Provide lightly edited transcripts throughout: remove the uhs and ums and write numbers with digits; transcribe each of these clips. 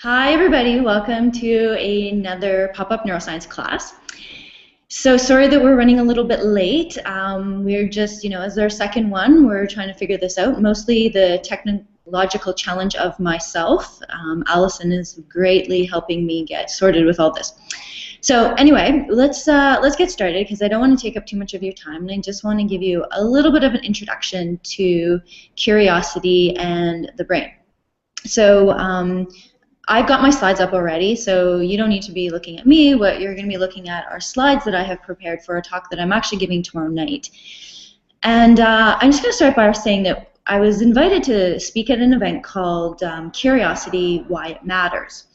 Hi everybody, welcome to another pop-up neuroscience class. So sorry that we're running a little bit late. We're just, as our second one, we're trying to figure this out. Mostly the technological challenge of myself. Allison is greatly helping me get sorted with all this. So anyway, let's get started because I don't want to take up too much of your time, and I just want to give you a little bit of an introduction to curiosity and the brain. So I've got my slides up already, so you don't need to be looking at me. What you're going to be looking at are slides that I have prepared for a talk that I'm actually giving tomorrow night. And I'm just going to start by saying that I was invited to speak at an event called Curiosity, Why It Matters.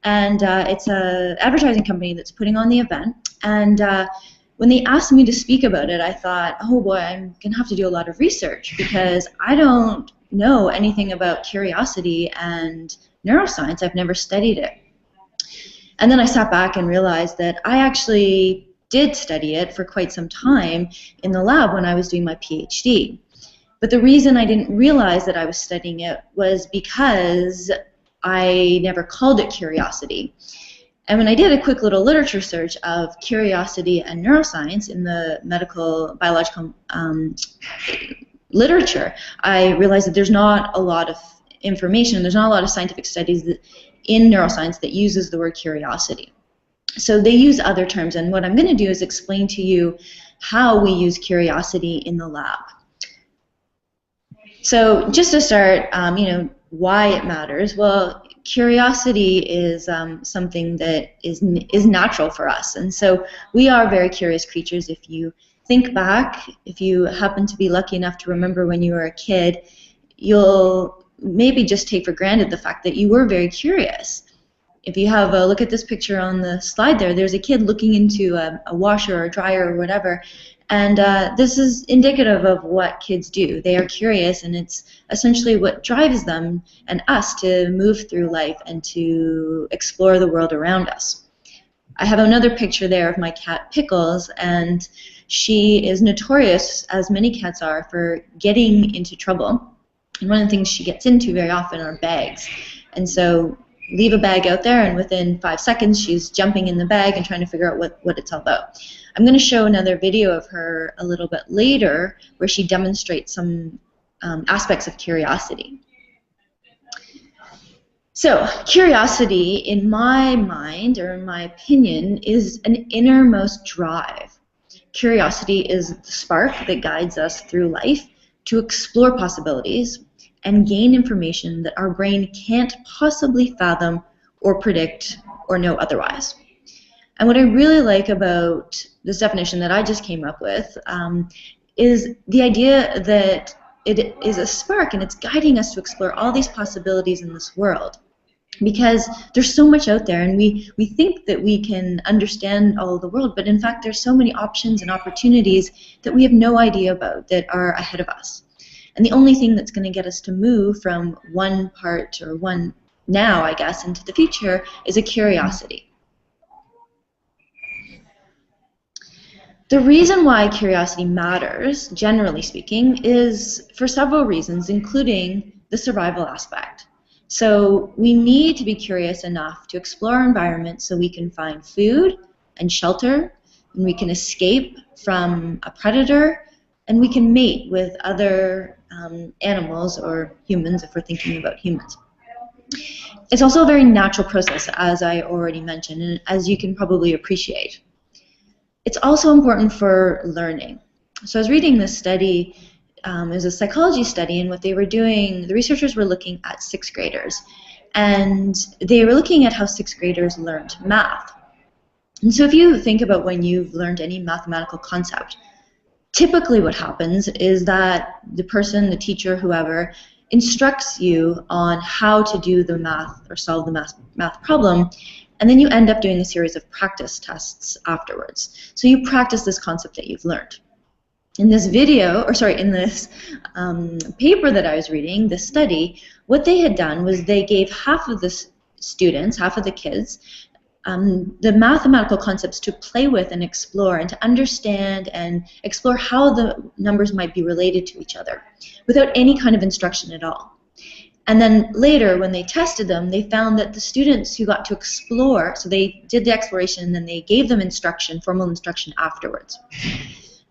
And it's an advertising company that's putting on the event. And when they asked me to speak about it, I thought, oh boy, I'm going to have to do a lot of research because I don't know anything about curiosity and neuroscience. I've never studied it. And then I sat back and realized that I actually did study it for quite some time in the lab when I was doing my PhD. But the reason I didn't realize that I was studying it was because I never called it curiosity. And when I did a quick little literature search of curiosity and neuroscience in the medical biological literature, I realized that there's not a lot of information, there's not a lot of scientific studies in neuroscience that uses the word curiosity. So they use other terms, and what I'm going to do is explain to you how we use curiosity in the lab. So just to start, why it matters. Well, curiosity is something that is natural for us, and so we are very curious creatures. If you think back, if you happen to be lucky enough to remember when you were a kid, you'll maybe just take for granted the fact that you were very curious. If you have a look at this picture on the slide there's a kid looking into a washer or a dryer or whatever, and this is indicative of what kids do. They are curious, and it's essentially what drives them and us to move through life and to explore the world around us. I have another picture there of my cat Pickles, and she is notorious, as many cats are, for getting into trouble. And one of the things she gets into very often are bags. And so leave a bag out there, and within 5 seconds she's jumping in the bag and trying to figure out what it's all about. I'm going to show another video of her a little bit later where she demonstrates some aspects of curiosity. So curiosity, in my mind, or in my opinion, is an innermost drive. Curiosity is the spark that guides us through life to explore possibilities and gain information that our brain can't possibly fathom or predict or know otherwise. And what I really like about this definition that I just came up with is the idea that it is a spark and it's guiding us to explore all these possibilities in this world. Because there's so much out there, and we think that we can understand all of the world, but in fact there's so many options and opportunities that we have no idea about that are ahead of us. And the only thing that's going to get us to move from one part or one now, I guess, into the future is a curiosity. The reason why curiosity matters, generally speaking, is for several reasons, including the survival aspect. So we need to be curious enough to explore our environment so we can find food and shelter, and we can escape from a predator, and we can mate with other animals or humans if we're thinking about humans. It's also a very natural process, as I already mentioned, and as you can probably appreciate. It's also important for learning. So I was reading this study. It was a psychology study, and what they were doing, the researchers were looking at 6th graders, and they were looking at how 6th graders learned math. And so if you think about when you've learned any mathematical concept, typically what happens is that the person, the teacher, whoever, instructs you on how to do the math or solve the math problem, and then you end up doing a series of practice tests afterwards. So you practice this concept that you've learned. In this video, or sorry, in this paper that I was reading, this study, what they had done was they gave half of the students, half of the kids, the mathematical concepts to play with and explore and to understand and explore how the numbers might be related to each other without any kind of instruction at all. And then later, when they tested them, they found that the students who got to explore, so they did the exploration and then they gave them instruction, formal instruction afterwards.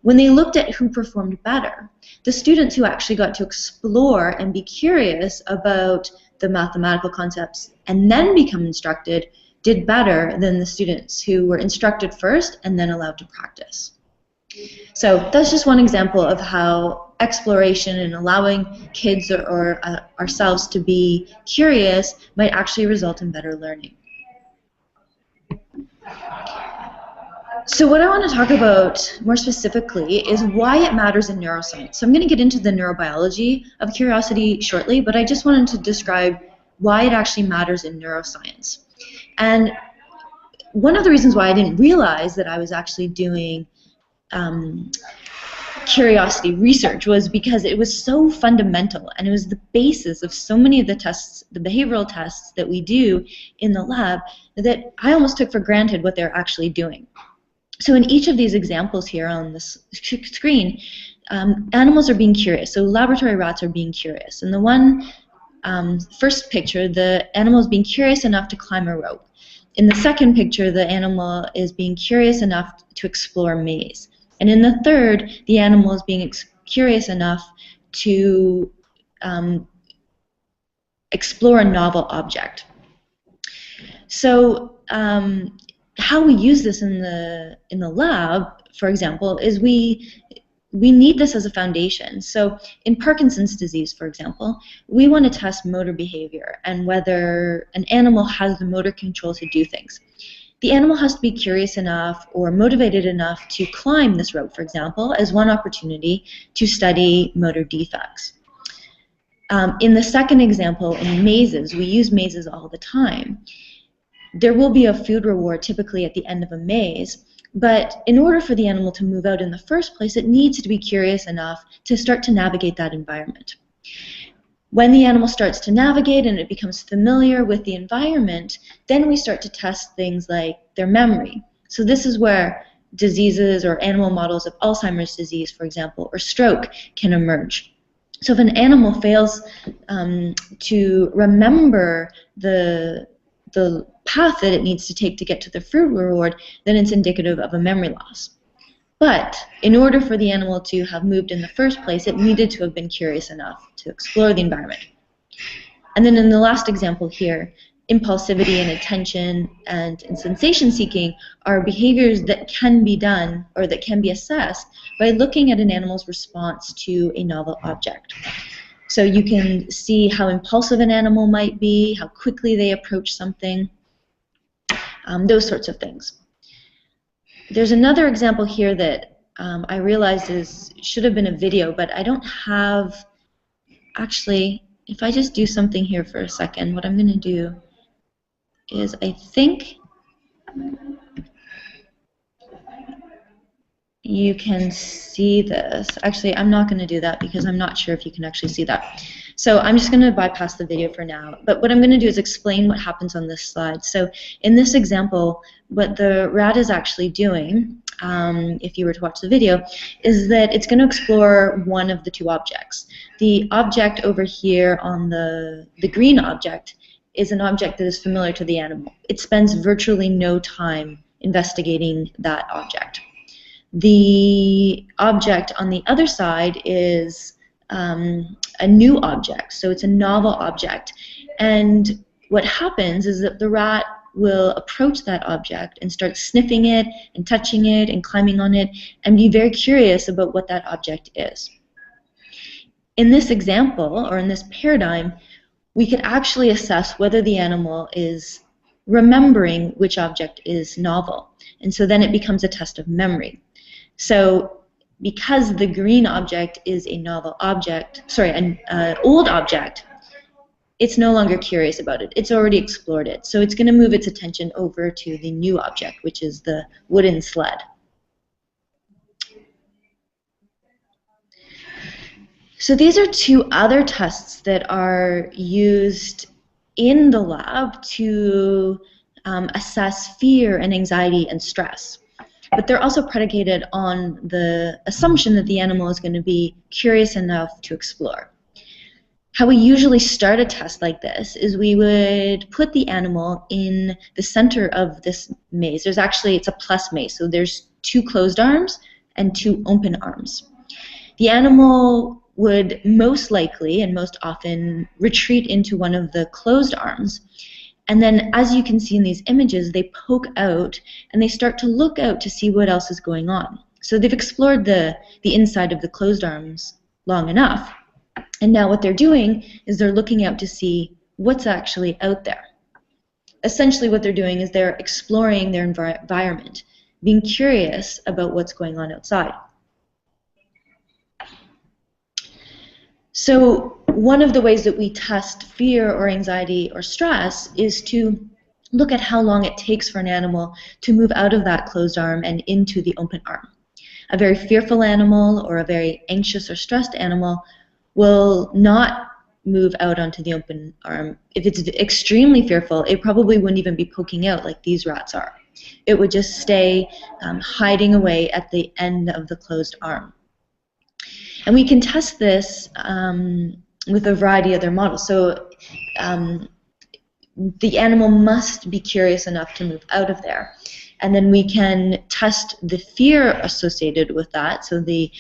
When they looked at who performed better, the students who actually got to explore and be curious about the mathematical concepts and then become instructed did better than the students who were instructed first and then allowed to practice. So that's just one example of how exploration and allowing kids or ourselves to be curious might actually result in better learning. So what I want to talk about more specifically is why it matters in neuroscience. So I'm going to get into the neurobiology of curiosity shortly, but I just wanted to describe why it actually matters in neuroscience. And one of the reasons why I didn't realize that I was actually doing curiosity research was because it was so fundamental, and it was the basis of so many of the tests, the behavioral tests that we do in the lab, that I almost took for granted what they're actually doing. So in each of these examples here on this screen, animals are being curious. So laboratory rats are being curious. In the one first picture, the animal is being curious enough to climb a rope. In the second picture, the animal is being curious enough to explore a maze. And in the third, the animal is being curious enough to explore a novel object. So how we use this in the lab, for example, is we need this as a foundation. So in Parkinson's disease, for example, we want to test motor behavior and whether an animal has the motor control to do things. The animal has to be curious enough or motivated enough to climb this rope, for example, as one opportunity to study motor defects. In the second example, in mazes, we use mazes all the time. There will be a food reward typically at the end of a maze, but in order for the animal to move out in the first place, it needs to be curious enough to start to navigate that environment. When the animal starts to navigate and it becomes familiar with the environment, then we start to test things like their memory. So this is where diseases or animal models of Alzheimer's disease, for example, or stroke can emerge. So if an animal fails to remember the path that it needs to take to get to the food reward, then it's indicative of a memory loss. But in order for the animal to have moved in the first place, it needed to have been curious enough to explore the environment. And then in the last example here, impulsivity and attention and sensation seeking are behaviors that can be done or that can be assessed by looking at an animal's response to a novel object. So you can see how impulsive an animal might be, how quickly they approach something, those sorts of things. There's another example here that I realized should have been a video, but I don't have, actually, if I just do something here for a second, what I'm going to do is I think you can see this. Actually, I'm not going to do that because I'm not sure if you can actually see that. So I'm just going to bypass the video for now. But what I'm going to do is explain what happens on this slide. So in this example, what the rat is actually doing, if you were to watch the video, is that it's going to explore one of the two objects. The object over here on the green object is an object that is familiar to the animal. It spends virtually no time investigating that object. The object on the other side is a new object, so it's a novel object. And what happens is that the rat will approach that object and start sniffing it and touching it and climbing on it and be very curious about what that object is. In this example, or in this paradigm, we could actually assess whether the animal is remembering which object is novel. And so then it becomes a test of memory. So because the green object is a novel object, sorry, an old object, it's no longer curious about it. It's already explored it. So it's going to move its attention over to the new object, which is the wooden sled. So these are two other tests that are used in the lab to assess fear and anxiety and stress. But they're also predicated on the assumption that the animal is going to be curious enough to explore. How we usually start a test like this is we would put the animal in the center of this maze. It's a plus maze, so there's 2 closed arms and 2 open arms. The animal would most likely and most often retreat into one of the closed arms. And then, as you can see in these images, they poke out and they start to look out to see what else is going on. So they've explored the inside of the closed arms long enough. And now what they're doing is they're looking out to see what's actually out there. Essentially what they're doing is they're exploring their environment, being curious about what's going on outside. So one of the ways that we test fear or anxiety or stress is to look at how long it takes for an animal to move out of that closed arm and into the open arm. A very fearful animal or a very anxious or stressed animal will not move out onto the open arm. If it's extremely fearful, it probably wouldn't even be poking out like these rats are. It would just stay hiding away at the end of the closed arm. And we can test this with a variety of other models. So the animal must be curious enough to move out of there. And then we can test the fear associated with that, so the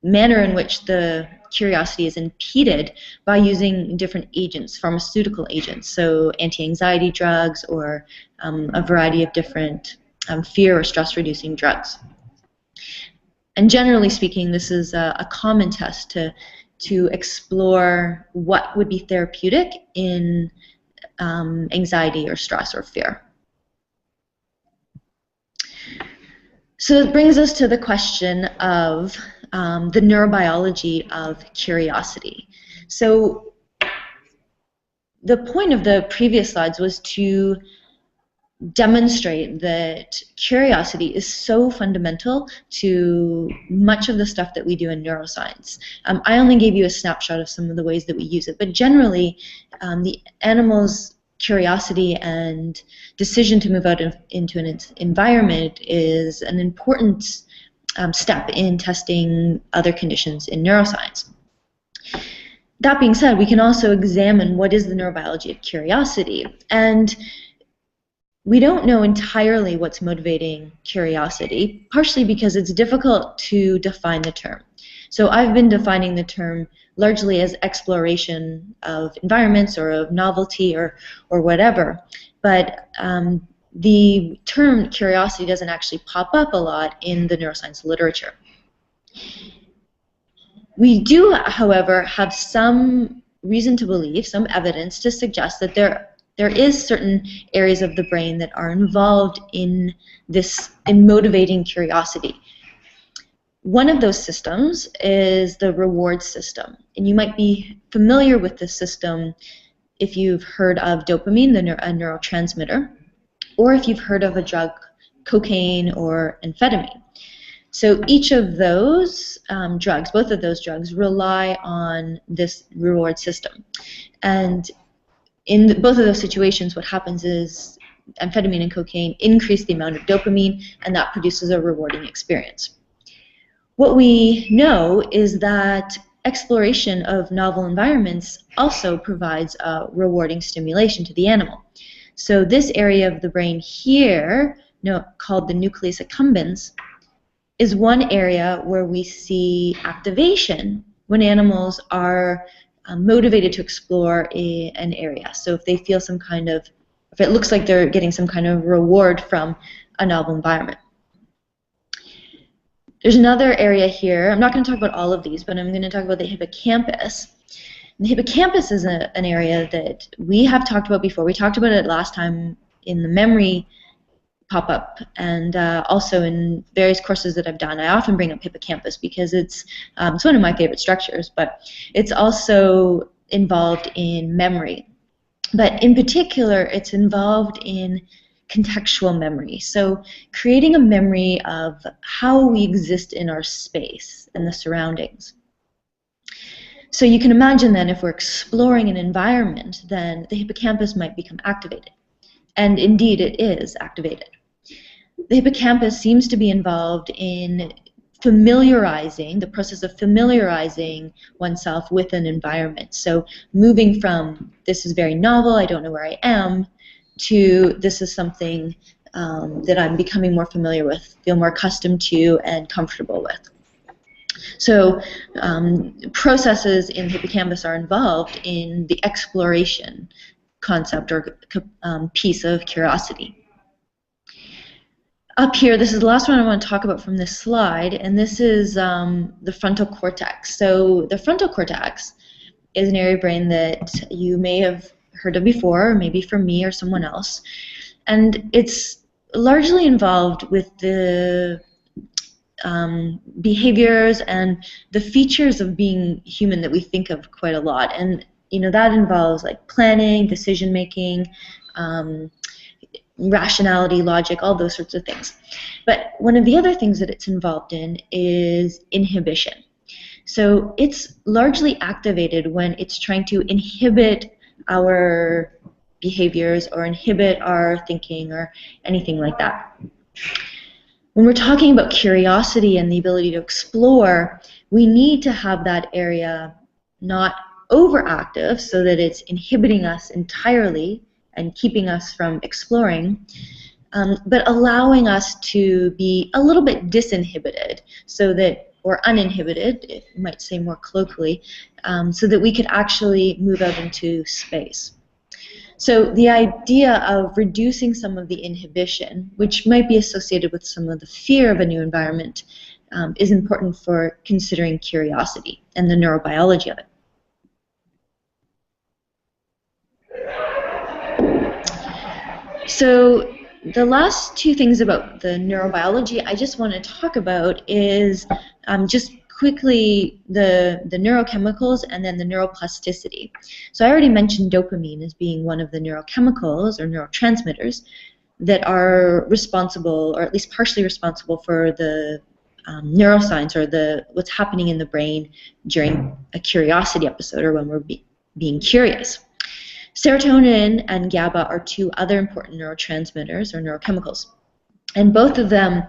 manner in which the curiosity is impeded by using different agents, pharmaceutical agents, so anti-anxiety drugs or a variety of different fear or stress-reducing drugs. And generally speaking, this is a common test to explore what would be therapeutic in anxiety or stress or fear. So it brings us to the question of the neurobiology of curiosity. So the point of the previous slides was to demonstrate that curiosity is so fundamental to much of the stuff that we do in neuroscience. I only gave you a snapshot of some of the ways that we use it, but generally the animal's curiosity and decision to move out into an environment is an important step in testing other conditions in neuroscience. That being said, we can also examine what is the neurobiology of curiosity. And we don't know entirely what's motivating curiosity, partially because it's difficult to define the term. So I've been defining the term largely as exploration of environments or of novelty or whatever. But the term curiosity doesn't actually pop up a lot in the neuroscience literature. We do, however, have some reason to believe, some evidence to suggest that there is certain areas of the brain that are involved in motivating curiosity. One of those systems is the reward system, and you might be familiar with this system if you've heard of dopamine, a neurotransmitter, or if you've heard of a drug, cocaine or amphetamine. So each of those drugs, both of those drugs, rely on this reward system. And in both of those situations, what happens is amphetamine and cocaine increase the amount of dopamine, and that produces a rewarding experience. What we know is that exploration of novel environments also provides a rewarding stimulation to the animal. So this area of the brain here, called the nucleus accumbens, is one area where we see activation when animals are motivated to explore an area. So if they feel if it looks like they're getting some kind of reward from a novel environment. There's another area here. I'm not going to talk about all of these, but I'm going to talk about the hippocampus. And the hippocampus is an area that we have talked about before. We talked about it last time in the memory pop-up, and also in various courses that I've done. I often bring up hippocampus because it's one of my favorite structures, but it's also involved in memory. But in particular, it's involved in contextual memory. So creating a memory of how we exist in our space and the surroundings. So you can imagine then if we're exploring an environment, then the hippocampus might become activated. And indeed it is activated. The hippocampus seems to be involved in the process of familiarizing oneself with an environment. So moving from this is very novel, I don't know where I am, to this is something that I'm becoming more familiar with, feel more accustomed to and comfortable with. So processes in the hippocampus are involved in the exploration concept or piece of curiosity. Up here, this is the last one I want to talk about from this slide, and this is the frontal cortex. So the frontal cortex is an area of brain that you may have heard of before, maybe from me or someone else, and it's largely involved with the behaviors and the features of being human that we think of quite a lot. And that involves like planning, decision making, rationality, logic, all those sorts of things. But one of the other things that it's involved in is inhibition. So it's largely activated when it's trying to inhibit our behaviors or inhibit our thinking or anything like that. When we're talking about curiosity and the ability to explore, we need to have that area not overactive so that it's inhibiting us entirely and keeping us from exploring, but allowing us to be a little bit disinhibited, so that, or uninhibited, if you might say more colloquially, so that we could actually move out into space. So the idea of reducing some of the inhibition, which might be associated with some of the fear of a new environment, is important for considering curiosity and the neurobiology of it. So the last two things about the neurobiology I just want to talk about is just quickly the neurochemicals and then the neuroplasticity. So I already mentioned dopamine as being one of the neurochemicals or neurotransmitters that are responsible, or at least partially responsible, for the neuroscience or what's happening in the brain during a curiosity episode or when we're being curious. Serotonin and GABA are two other important neurotransmitters or neurochemicals, and both of them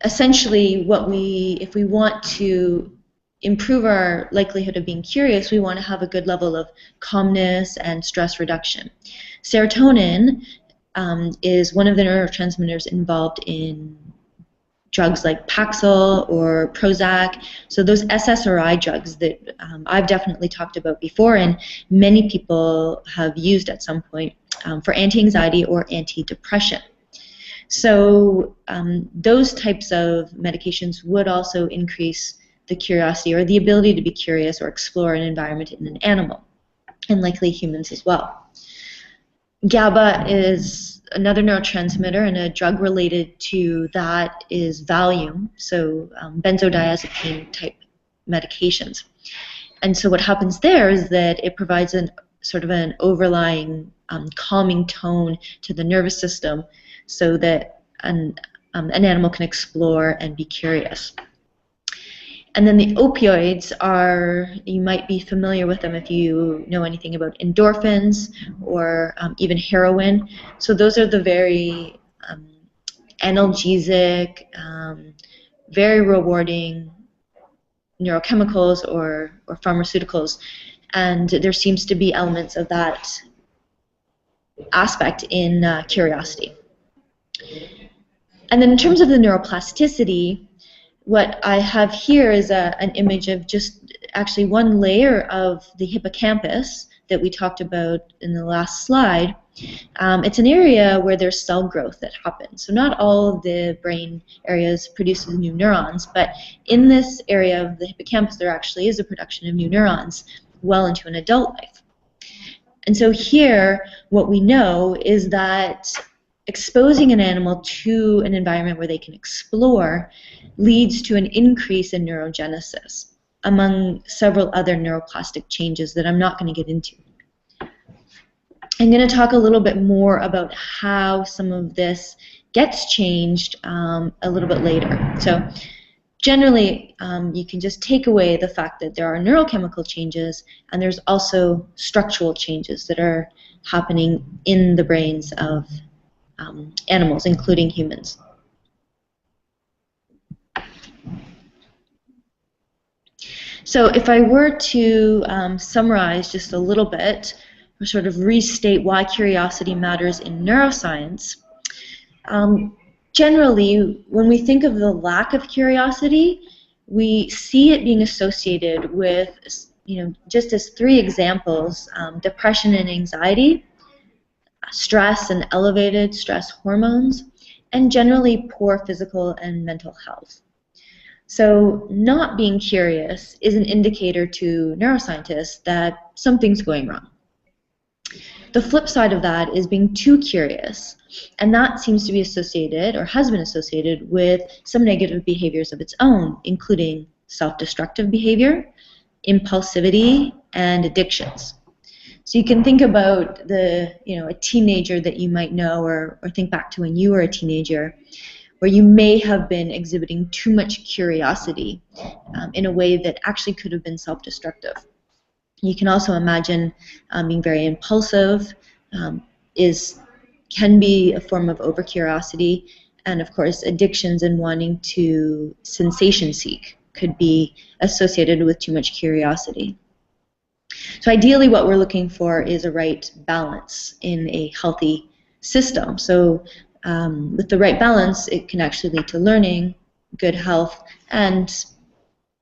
essentially if we want to improve our likelihood of being curious, we want to have a good level of calmness and stress reduction. Serotonin is one of the neurotransmitters involved in drugs like Paxil or Prozac. So those SSRI drugs that I've definitely talked about before and many people have used at some point for anti-anxiety or anti-depression. So those types of medications would also increase the curiosity or the ability to be curious or explore an environment in an animal, and likely humans as well. GABA is another neurotransmitter, and a drug related to that is Valium, so benzodiazepine type medications. And so what happens there is that it provides sort of an overlying calming tone to the nervous system so that an animal can explore and be curious. And then the opioids you might be familiar with them if you know anything about endorphins or even heroin. So those are the very analgesic, very rewarding neurochemicals or pharmaceuticals. And there seems to be elements of that aspect in curiosity. And then in terms of the neuroplasticity, what I have here is an image of just actually one layer of the hippocampus that we talked about in the last slide. It's an area where there's cell growth that happens. So not all of the brain areas produces new neurons, but in this area of the hippocampus there actually is a production of new neurons well into an adult life. And so here what we know is that exposing an animal to an environment where they can explore leads to an increase in neurogenesis, among several other neuroplastic changes that I'm not going to get into. I'm going to talk a little bit more about how some of this gets changed a little bit later. So generally, you can just take away the fact that there are neurochemical changes, and there's also structural changes that are happening in the brains of animals, including humans. So if I were to summarize just a little bit, or sort of restate why curiosity matters in neuroscience, generally, when we think of the lack of curiosity, we see it being associated with, just as three examples, depression and anxiety, stress and elevated stress hormones, and generally poor physical and mental health. So not being curious is an indicator to neuroscientists that something's going wrong. The flip side of that is being too curious, and that seems to be associated, or has been associated, with some negative behaviors of its own, including self-destructive behavior, impulsivity, and addictions. So you can think about a teenager that you might know, or think back to when you were a teenager, where you may have been exhibiting too much curiosity in a way that actually could have been self-destructive. You can also imagine being very impulsive can be a form of over-curiosity, and of course addictions and wanting to sensation seek could be associated with too much curiosity. So ideally what we're looking for is a right balance in a healthy system. So with the right balance, it can actually lead to learning, good health, and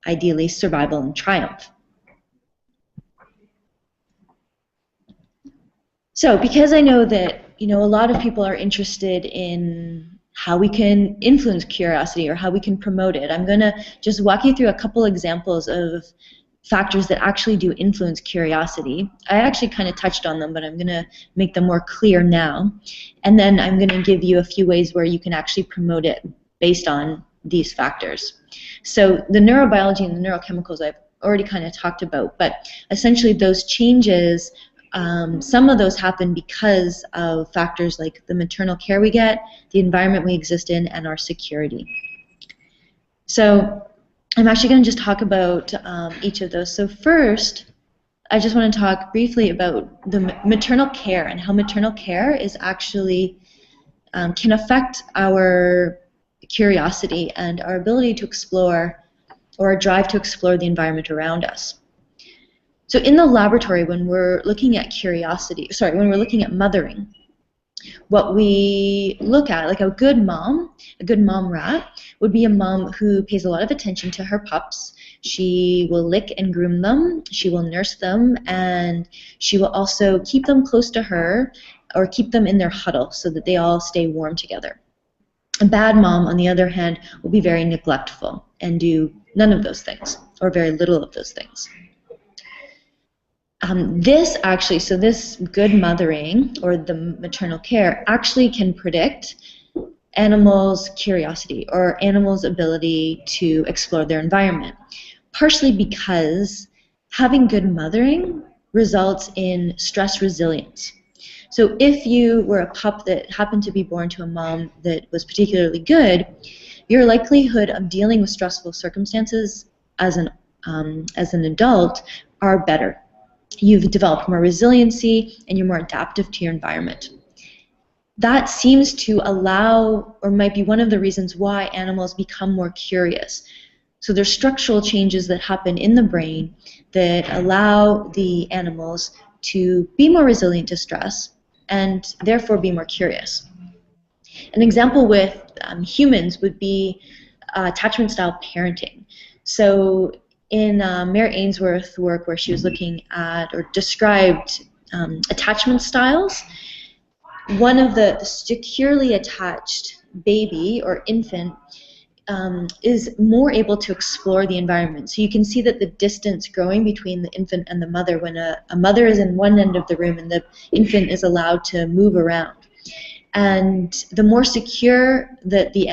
ideally survival and triumph. So because I know that a lot of people are interested in how we can influence curiosity or how we can promote it, I'm going to just walk you through a couple examples of factors that actually do influence curiosity. I actually kind of touched on them, but I'm going to make them more clear now. And then I'm going to give you a few ways where you can actually promote it based on these factors. So the neurobiology and the neurochemicals I've already kind of talked about, but essentially those changes, some of those happen because of factors like the maternal care we get, the environment we exist in, and our security. So I'm actually going to just talk about each of those. So first, I just want to talk briefly about the maternal care and how maternal care is actually can affect our curiosity and our ability to explore, or our drive to explore the environment around us. So in the laboratory, when we're looking at when we're looking at mothering, what we look at, like a good mom rat, would be a mom who pays a lot of attention to her pups. She will lick and groom them, she will nurse them, and she will also keep them close to her or keep them in their huddle so that they all stay warm together. A bad mom, on the other hand, will be very neglectful and do none of those things, or very little of those things. This good mothering, or the maternal care, actually can predict animals' curiosity or animals' ability to explore their environment, partially because having good mothering results in stress resilience. So if you were a pup that happened to be born to a mom that was particularly good, your likelihood of dealing with stressful circumstances as an adult are better. You've developed more resiliency and you're more adaptive to your environment. That seems to allow, or might be one of the reasons why animals become more curious. So there's structural changes that happen in the brain that allow the animals to be more resilient to stress and therefore be more curious. An example with humans would be attachment style parenting. So in Mary Ainsworth's work, where she was looking at or described attachment styles, one of the securely attached baby or infant is more able to explore the environment. So you can see that the distance growing between the infant and the mother, when a mother is in one end of the room and the infant is allowed to move around. And the more secure that the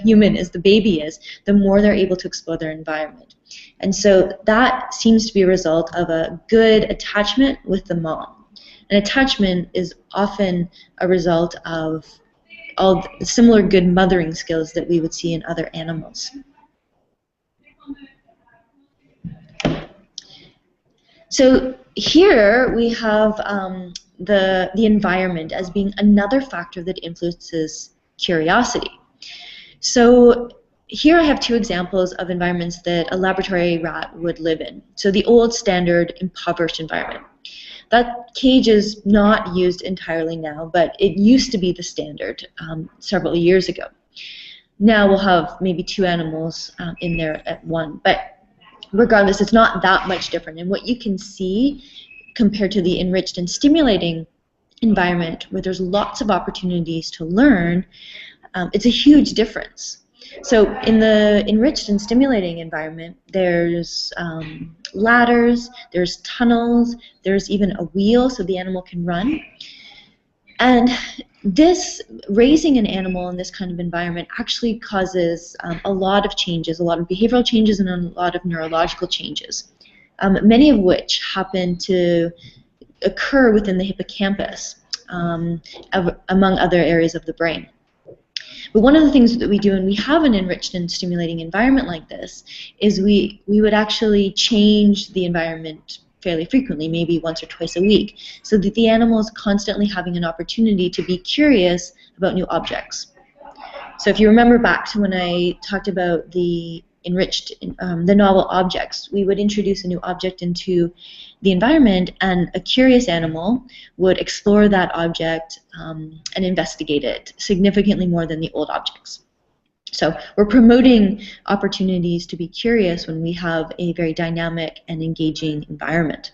human is, the baby is, the more they're able to explore their environment. And so that seems to be a result of a good attachment with the mom. And attachment is often a result of all the similar good mothering skills that we would see in other animals. So here we have the environment as being another factor that influences curiosity. So here I have two examples of environments that a laboratory rat would live in. So the old standard impoverished environment. That cage is not used entirely now, but it used to be the standard several years ago. Now we'll have maybe two animals in there at one, but regardless, it's not that much different. And what you can see compared to the enriched and stimulating environment, where there's lots of opportunities to learn, it's a huge difference. So in the enriched and stimulating environment, there's ladders, there's tunnels, there's even a wheel so the animal can run. And this, raising an animal in this kind of environment actually causes a lot of changes, a lot of behavioral changes and a lot of neurological changes, many of which happen to occur within the hippocampus, among other areas of the brain. But one of the things that we do when we have an enriched and stimulating environment like this is we would actually change the environment fairly frequently, maybe once or twice a week, so that the animal is constantly having an opportunity to be curious about new objects. So if you remember back to when I talked about the enriched, the novel objects, we would introduce a new object into the environment, and a curious animal would explore that object and investigate it significantly more than the old objects. So we're promoting opportunities to be curious when we have a very dynamic and engaging environment.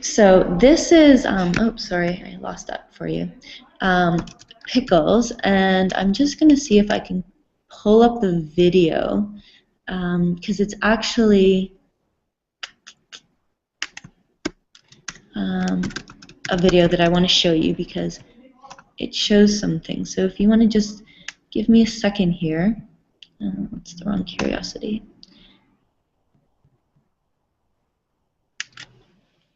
So this is, oh, sorry, I lost that for you. Pickles, and I'm just going to see if I can pull up the video, because it's actually a video that I want to show you because it shows something. So if you want to just give me a second here. That's the wrong curiosity.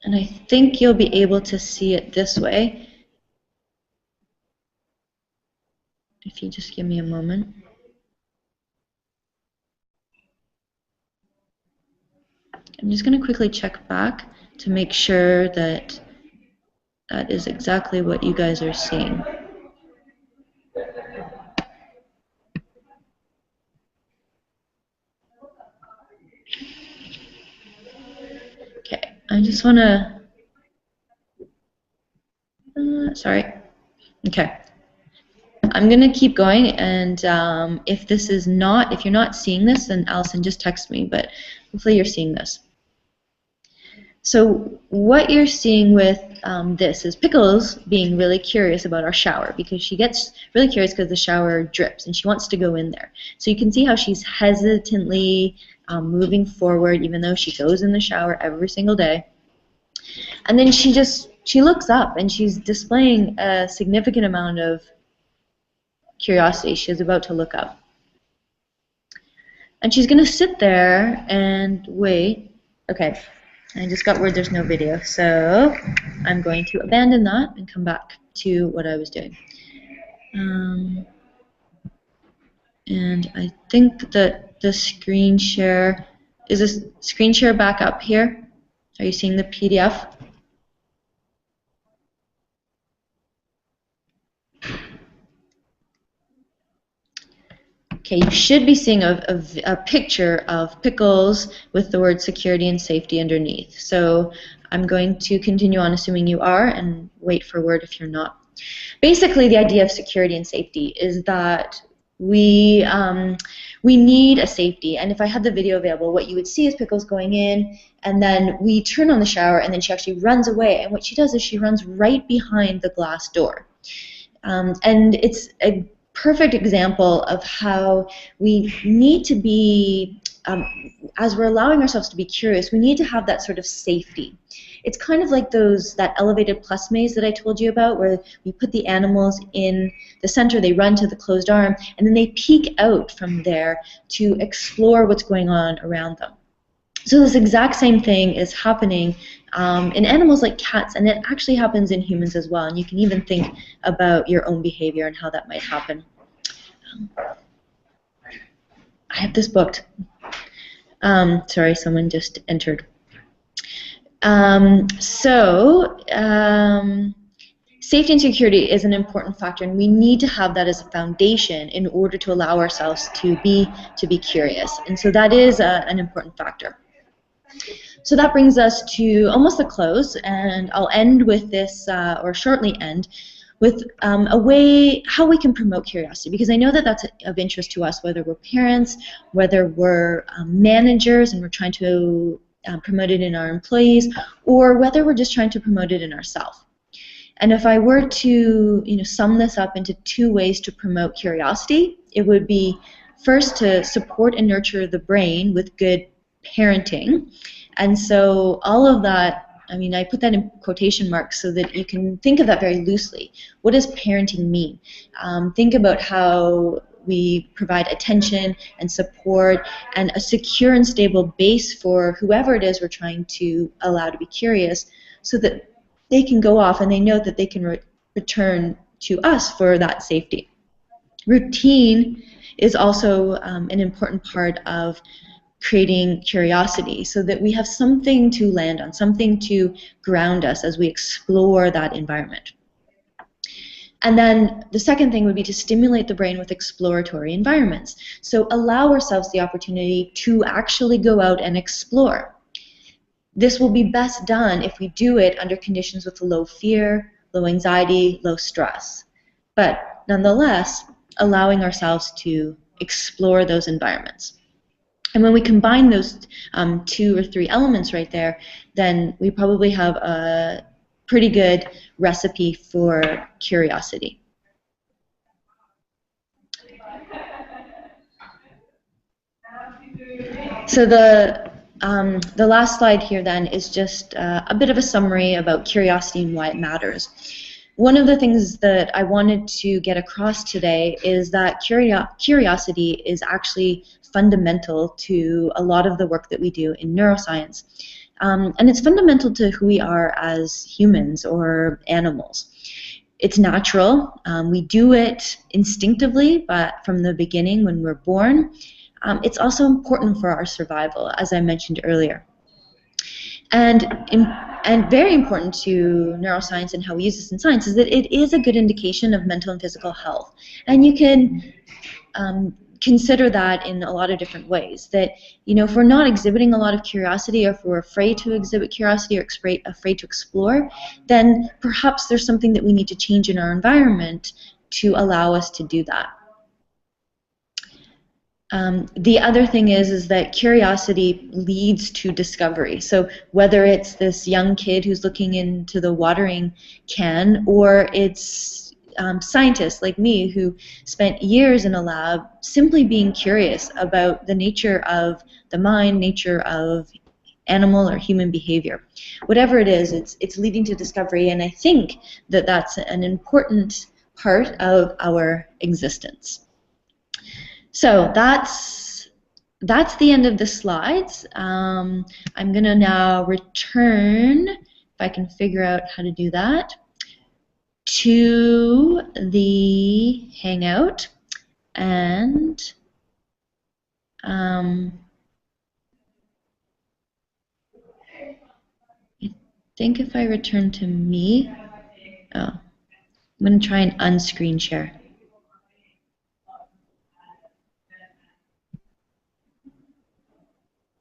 And I think you'll be able to see it this way. If you just give me a moment. I'm just going to quickly check back to make sure that that is exactly what you guys are seeing. Okay, I just want to, sorry. Okay, I'm going to keep going, and if this is not, if you're not seeing this, then Allison, just text me, but hopefully you're seeing this. So what you're seeing with this is Pickles being really curious about our shower, because she gets really curious because the shower drips and she wants to go in there. So you can see how she's hesitantly moving forward even though she goes in the shower every single day. And then she looks up and she's displaying a significant amount of curiosity. She's about to look up. And she's going to sit there and wait. Okay. I just got word there's no video, so I'm going to abandon that and come back to what I was doing. And I think that the screen share, is this screen share back up here? Are you seeing the PDF? Okay, you should be seeing a picture of Pickles with the word security and safety underneath. So I'm going to continue on assuming you are and wait for word if you're not. Basically, the idea of security and safety is that we need a safety. And if I had the video available, what you would see is Pickles going in, and then we turn on the shower, and then she actually runs away. And what she does is she runs right behind the glass door. And it's a perfect example of how we need to be, as we're allowing ourselves to be curious, we need to have that sort of safety. It's kind of like that elevated plus maze that I told you about, where we put the animals in the center, they run to the closed arm, and then they peek out from there to explore what's going on around them. So this exact same thing is happening in animals like cats, and it actually happens in humans as well. And you can even think about your own behavior and how that might happen. I have this booked. Sorry, someone just entered. safety and security is an important factor, and we need to have that as a foundation in order to allow ourselves to be curious. And so that is an important factor. So that brings us to almost the close, and I'll end with this, or shortly end, with a way how we can promote curiosity, because I know that that's of interest to us, whether we're parents, whether we're managers and we're trying to promote it in our employees, or whether we're just trying to promote it in ourselves. And if I were to sum this up into 2 ways to promote curiosity, it would be first to support and nurture the brain with good parenting. And so all of that, I mean, I put that in quotation marks so that you can think of that very loosely. What does parenting mean? Think about how we provide attention and support and a secure and stable base for whoever it is we're trying to allow to be curious, so that they can go off and they know that they can return to us for that safety. Routine is also an important part of creating curiosity, so that we have something to land on, something to ground us as we explore that environment. And then the second thing would be to stimulate the brain with exploratory environments. So allow ourselves the opportunity to actually go out and explore. This will be best done if we do it under conditions with low fear, low anxiety, low stress. But nonetheless, allowing ourselves to explore those environments. And when we combine those 2 or 3 elements right there, then we probably have a pretty good recipe for curiosity. So the last slide here then is just a bit of a summary about curiosity and why it matters. One of the things that I wanted to get across today is that curiosity is actually fundamental to a lot of the work that we do in neuroscience. And it's fundamental to who we are as humans or animals. It's natural. We do it instinctively, but from the beginning when we're born. It's also important for our survival, as I mentioned earlier. And very important to neuroscience and how we use this in science is that it is a good indication of mental and physical health. And you can consider that in a lot of different ways. That, if we're not exhibiting a lot of curiosity, or if we're afraid to exhibit curiosity or afraid to explore, then perhaps there's something that we need to change in our environment to allow us to do that. The other thing is that curiosity leads to discovery. So whether it's this young kid who's looking into the watering can, or it's scientists like me who spent years in a lab simply being curious about the nature of the mind, nature of animal or human behavior. Whatever it is, it's leading to discovery, and I think that that's an important part of our existence. So that's the end of the slides. I'm going to now return, if I can figure out how to do that, to the Hangout. And I think if I return to me, I'm going to try and unscreen share.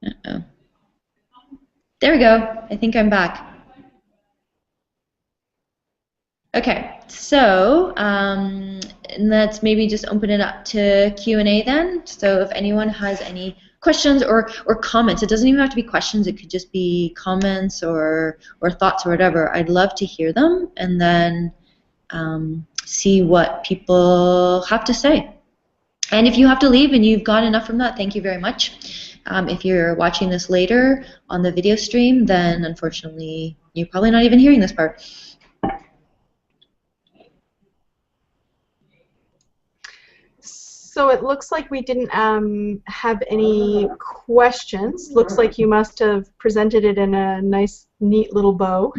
Uh-oh. There we go. I think I'm back. Okay, so let's maybe just open it up to Q&A then. So if anyone has any questions or comments, it doesn't even have to be questions. It could just be comments or thoughts or whatever. I'd love to hear them and then see what people have to say. And if you have to leave and you've got enough from that, thank you very much. If you're watching this later on the video stream, then unfortunately you're probably not even hearing this part. So it looks like we didn't have any questions. Looks like you must have presented it in a nice, neat little bow.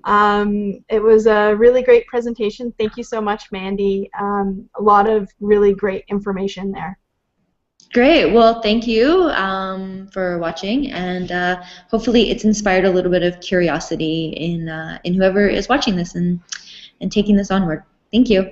It was a really great presentation. Thank you so much, Mandy. A lot of really great information there. Great. Well, thank you for watching, and hopefully it's inspired a little bit of curiosity in whoever is watching this and taking this onward. Thank you.